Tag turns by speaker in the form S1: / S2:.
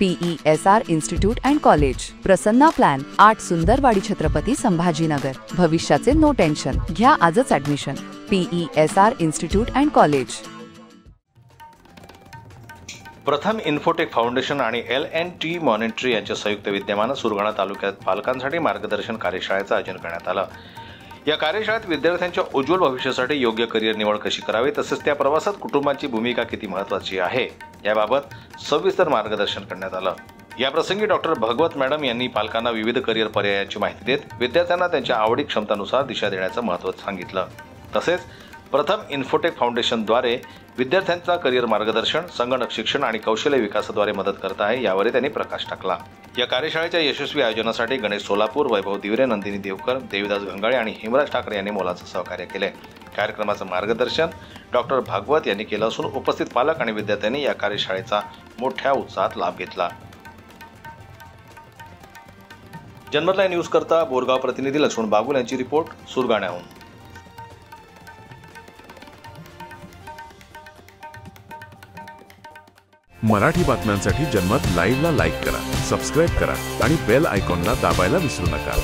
S1: PESR institute and college, Prasanna plan, 8 Sundarwadi Chhatrapati Sambhajinagar. भविष्याचे no tension, घ्या आजच admission. PESR institute and college.
S2: Pratham Infotech Foundation आणि L&T monetary यांच्या संयुक्त विद्यमाने सुरगाणा तालुक्यात पालकांसाठी मार्गदर्शन कार्यशाळेचं आयोजन करण्यात आलं। या कार्यशाळेत विद्यार्थ्यांच्या उज्ज्वल भविष्यासाठी योग्य करिअर निवड कशी करावी तसेच त्या प्रवासात कुटुंबाची भूमिका किती महत्त्वाची आहे याबाबत सविस्तर मार्गदर्शन करण्यात आलं। याप्रसंगी डॉक्टर भगवत मॅडम यांनी पालकांना विविध करिअर पर्यायांची माहिती देत विद्यार्थ्यांना त्यांच्या आवडी क्षमतानुसार दिशा देण्याचं महत्त्व सांगितलं। तसेच प्रथम इन्फोटेक फाउंडेशनद्वारे विद्यार्थ्यांचा करिअर मार्गदर्शन, संगणक शिक्षण आणि कौशल्य विकासाद्वारे मदत करत आहे यावर त्यांनी प्रकाश टाकला। या कार्यशाळेच्या यशस्वी आयोजनासाठी गणेश सोलापूर, वैभव दिवरे, नंदिनी देवकर, देविदास गंगाळे आणि हिमराज ठाकरे यांनी मोलाचं सहकार्य केले। कार्यक्रमाचं मार्गदर्शन डॉक्टर भागवत यांनी केलं असून उपस्थित पालक आणि विद्यार्थ्यांनी या कार्यशाळेचा मोठ्या उत्साहात लाभ घेतला। जनमत न्यूज करता बोरगाव प्रतिनिधी लक्ष्मण बागुल यांची रिपोर्ट सुरगाण्याहून।
S3: मराठी बातम्यांसाठी जनमत लाईव्हला लाईक करा, सबस्क्राईब करा आणि बेल आयकॉनला दाबायला विसरू नका।